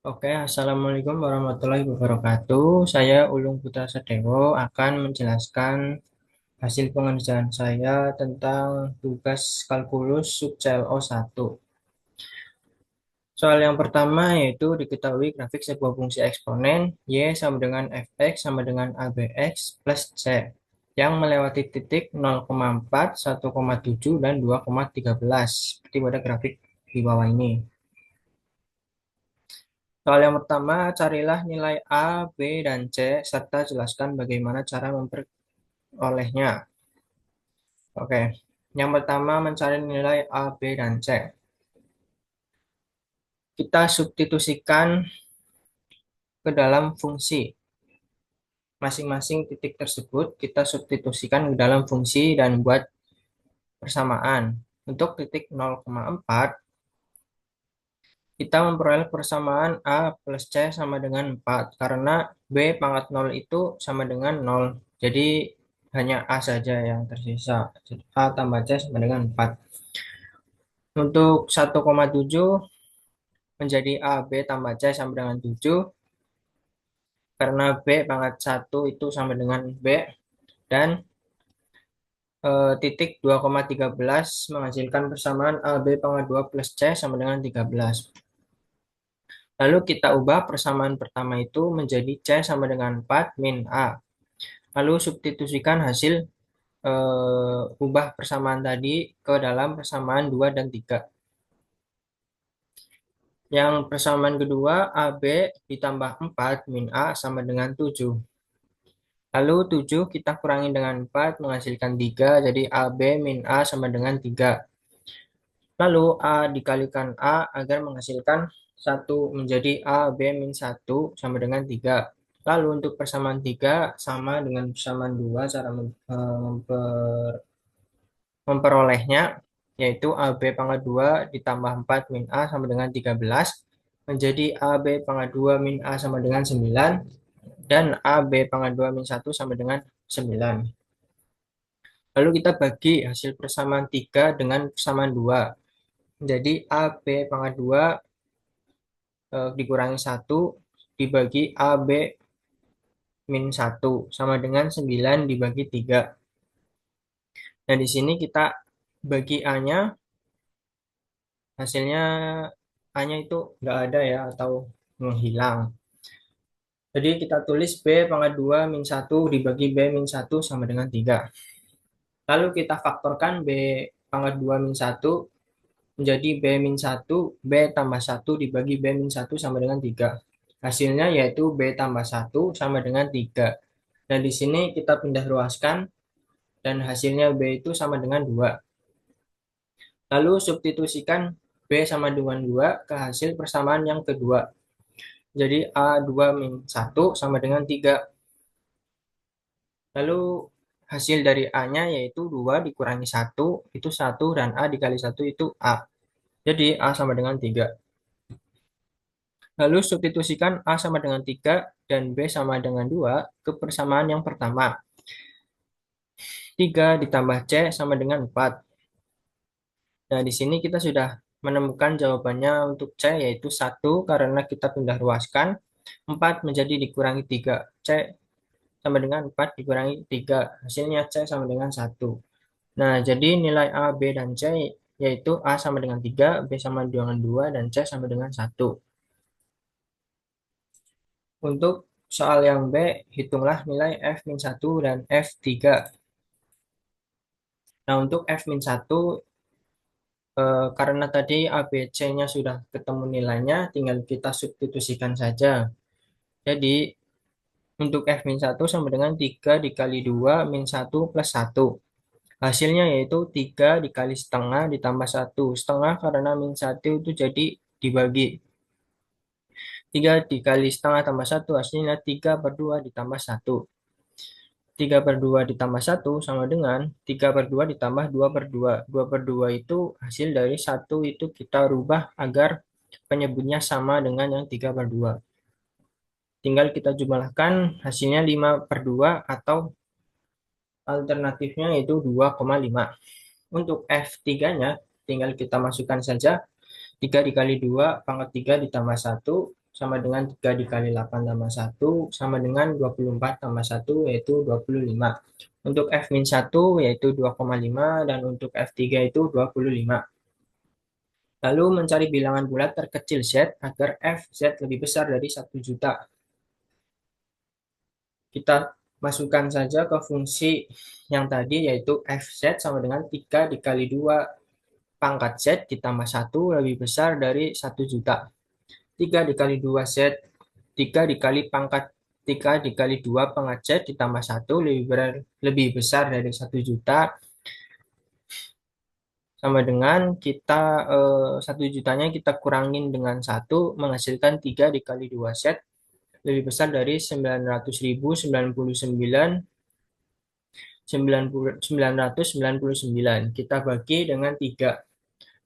Oke, Assalamualaikum warahmatullahi wabarakatuh. Saya Ulung Putra Sedewo akan menjelaskan hasil pengerjaan saya tentang tugas kalkulus sub CLO 1. Soal yang pertama yaitu diketahui grafik sebuah fungsi eksponen Y sama dengan Fx sama dengan ABX plus C yang melewati titik 0,4, 1,7, dan 2,13 seperti pada grafik di bawah ini. Soal yang pertama, carilah nilai A, B, dan C, serta jelaskan bagaimana cara memperolehnya. Oke, yang pertama mencari nilai A, B, dan C. Kita substitusikan ke dalam fungsi. Masing-masing titik tersebut kita substitusikan ke dalam fungsi dan buat persamaan. Untuk titik 0,4, kita memperoleh persamaan A plus C sama dengan 4, karena B pangkat 0 itu sama dengan 0. Jadi hanya A saja yang tersisa. Jadi A tambah C sama dengan 4. Untuk 1,7 menjadi A, B tambah C sama dengan 7. Karena B pangkat 1 itu sama dengan B. Dan titik 2,13 menghasilkan persamaan A, B pangkat 2 plus C sama dengan 13. Lalu kita ubah persamaan pertama itu menjadi C sama dengan 4 min A. Lalu substitusikan hasil ubah persamaan tadi ke dalam persamaan 2 dan 3. Yang persamaan kedua, AB ditambah 4 min A sama dengan 7. Lalu 7 kita kurangi dengan 4 menghasilkan 3, jadi AB min A sama dengan 3. Lalu A dikalikan A agar menghasilkan 1 menjadi AB min 1 sama dengan 3. Lalu untuk persamaan 3 sama dengan persamaan 2 cara memperolehnya, yaitu AB pangkat 2 ditambah 4 min A sama dengan 13 menjadi AB pangkat 2 min A sama dengan 9 dan AB pangkat 2 min 1 sama dengan 9. Lalu kita bagi hasil persamaan 3 dengan persamaan 2. Jadi AB pangkat 2 dikurangi 1 dibagi AB min 1 sama dengan 9 dibagi 3. Nah, di sini kita bagi A-nya, hasilnya A-nya itu nggak ada ya atau menghilang. Jadi kita tulis B pangkat 2 min 1 dibagi B min 1 sama dengan 3. Lalu kita faktorkan B pangkat 2 min 1 menjadi B min 1, B tambah 1 dibagi B min 1 sama dengan 3. Hasilnya yaitu B tambah 1 sama dengan 3. Dan di sini kita pindah ruaskan dan hasilnya B itu sama dengan 2. Lalu substitusikan B sama dengan 2 ke hasil persamaan yang kedua. Jadi A2 min 1 sama dengan 3. Lalu hasil dari A-nya yaitu 2 dikurangi 1 itu 1 dan A dikali 1 itu A. Jadi A sama dengan 3. Lalu substitusikan A sama dengan 3 dan B sama dengan 2 ke persamaan yang pertama. 3 ditambah C sama dengan 4. Nah, di sini kita sudah menemukan jawabannya untuk C yaitu 1 karena kita pindah ruaskan. 4 menjadi dikurangi 3. C sama dengan 4 dikurangi 3. Hasilnya C sama dengan 1. Nah, jadi nilai A, B, dan C yaitu A sama dengan 3, B sama dengan 2, dan C sama dengan 1. Untuk soal yang B, hitunglah nilai F-1 dan F3. Nah, untuk F-1, karena tadi A, B, C-nya sudah ketemu nilainya, tinggal kita substitusikan saja. Jadi, untuk F-1 sama dengan 3 dikali 2 min 1 plus 1. Hasilnya yaitu 3 dikali setengah ditambah 1. Setengah karena min 1 itu jadi dibagi. 3 dikali setengah tambah 1 hasilnya 3 per 2 ditambah 1. 3 per 2 ditambah 1 sama dengan 3 per 2 ditambah 2 per 2. 2 per 2 itu hasil dari 1 itu kita rubah agar penyebutnya sama dengan yang 3 per 2. Tinggal kita jumlahkan hasilnya 5 per 2 atau alternatifnya yaitu 2,5. Untuk F3-nya tinggal kita masukkan saja 3 dikali 2 pangkat 3 ditambah 1 sama dengan 3 dikali 8 tambah satu sama dengan 24 tambah satu yaitu 25. Untuk F-1 yaitu 2,5 dan untuk F3 itu 25. Lalu mencari bilangan bulat terkecil Z agar F Z lebih besar dari 1 juta. Kita masukkan saja ke fungsi yang tadi yaitu Fz sama dengan 3 dikali 2 pangkat Z ditambah satu lebih besar dari 1 juta. 3 dikali 2 Z, 3 dikali pangkat 3 dikali 2 pangkat Z ditambah satu lebih besar dari 1 juta sama dengan kita 1 jutanya kita kurangin dengan satu menghasilkan 3 dikali 2 Z lebih besar dari 900.099.999. Kita bagi dengan 3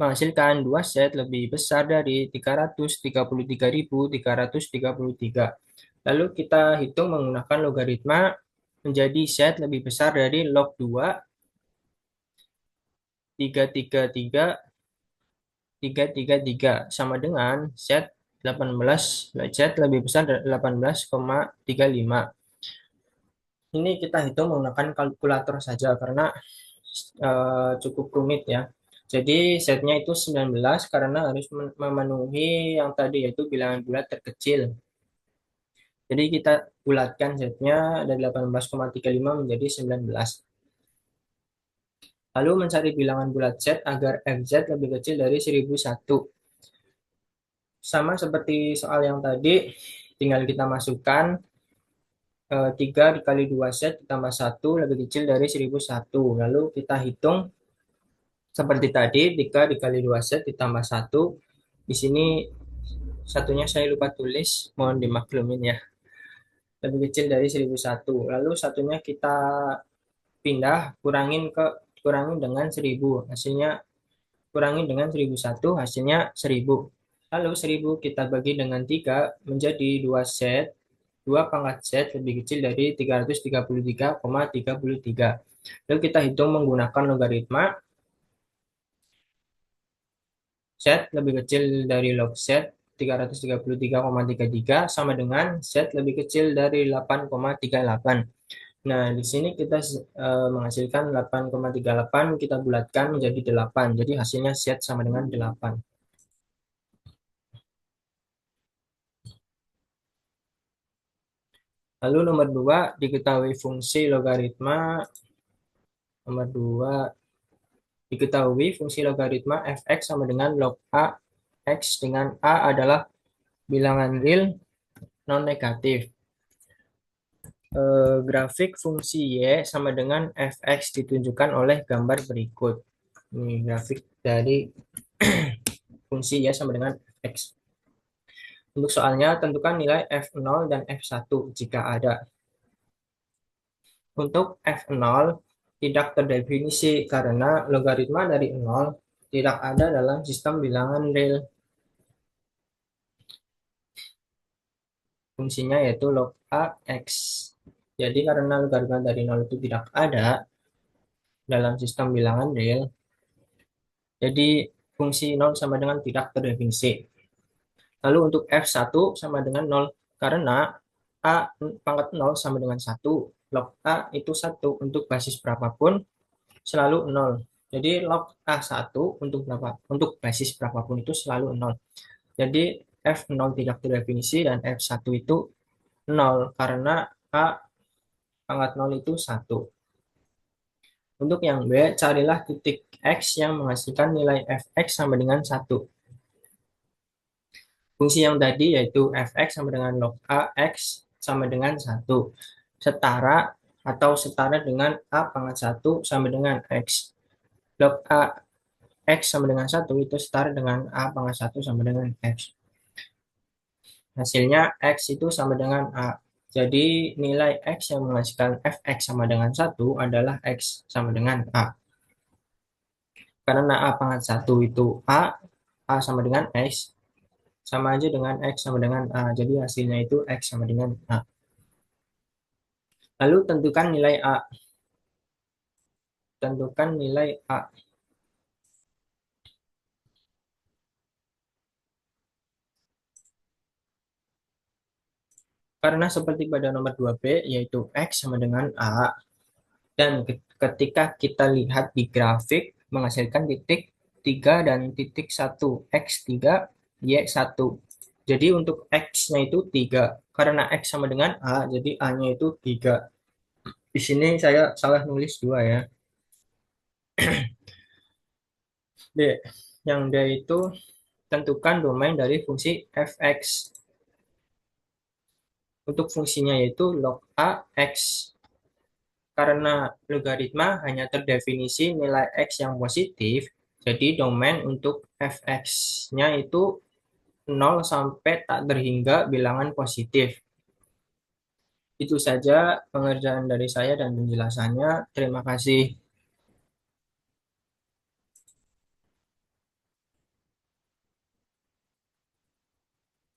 menghasilkan 2 set lebih besar dari 333.333. Lalu kita hitung menggunakan logaritma menjadi set lebih besar dari log 2 333 sama dengan set 18 set lebih besar dari 18,35. Ini kita hitung menggunakan kalkulator saja karena cukup rumit ya. Jadi setnya itu 19 karena harus memenuhi yang tadi yaitu bilangan bulat terkecil. Jadi kita bulatkan setnya dari 18,35 menjadi 19. Lalu mencari bilangan bulat Z agar FZ lebih kecil dari 1001. Sama seperti soal yang tadi, tinggal kita masukkan 3 dikali 2 Z ditambah satu lebih kecil dari 1001. Lalu kita hitung seperti tadi, 3 dikali 2 Z ditambah satu. Di sini satunya saya lupa tulis, mohon dimaklumin ya. Lebih kecil dari 1001. Lalu satunya kita pindah, kurangin dengan 1000. Hasilnya kurangin dengan 1001, hasilnya 1000. Lalu 1000 kita bagi dengan 3 menjadi 2 set. 2 pangkat set lebih kecil dari 333,33. Lalu kita hitung menggunakan logaritma set lebih kecil dari log set 333,33 sama dengan set lebih kecil dari 8,38. Nah, di sini kita menghasilkan 8,38 kita bulatkan menjadi 8. Jadi hasilnya set sama dengan 8. Lalu nomor 2 diketahui fungsi logaritma. Nomor 2 diketahui fungsi logaritma fx sama dengan log a x dengan a adalah bilangan real non negatif. Grafik fungsi y sama dengan fx ditunjukkan oleh gambar berikut. Ini grafik dari fungsi y sama dengan fx. Untuk soalnya, tentukan nilai f0 dan f1 jika ada. Untuk f0 tidak terdefinisi karena logaritma dari 0 tidak ada dalam sistem bilangan real. Fungsinya yaitu log AX. Jadi karena logaritma dari 0 itu tidak ada dalam sistem bilangan real, jadi fungsi 0 sama dengan tidak terdefinisi. Lalu untuk F1 sama dengan 0 karena A pangkat 0 sama dengan 1. Log A itu 1 untuk basis berapapun selalu 0. Jadi log A1 untuk berapa? Untuk basis berapapun itu selalu 0. Jadi F0 tidak terdefinisi dan F1 itu 0 karena A pangkat 0 itu 1. Untuk yang B, carilah titik X yang menghasilkan nilai Fx sama dengan 1. Fungsi yang tadi yaitu Fx sama dengan log AX sama dengan 1. Setara atau setara dengan A pangkat 1 sama dengan X. Log A X sama dengan 1 itu setara dengan A pangkat 1 sama dengan X. Hasilnya X itu sama dengan A. Jadi nilai X yang menghasilkan Fx sama dengan 1 adalah X sama dengan A. Karena A pangkat 1 itu A sama dengan X, sama aja dengan X sama dengan A. Jadi hasilnya itu X sama dengan A. Lalu tentukan nilai A. Tentukan nilai A. Karena seperti pada nomor 2b, yaitu X sama dengan A. Dan ketika kita lihat di grafik, menghasilkan titik 3 dan titik 1. X3, Y1. Jadi untuk X-nya itu 3. Karena X sama dengan A, jadi A-nya itu 3. Di sini saya salah nulis 2 ya. D. Yang D itu tentukan domain dari fungsi fx. Untuk fungsinya yaitu log A X. Karena logaritma hanya terdefinisi nilai X yang positif, jadi domain untuk fx-nya itu 0 sampai tak terhingga bilangan positif. Itu saja pengerjaan dari saya dan penjelasannya. Terima kasih.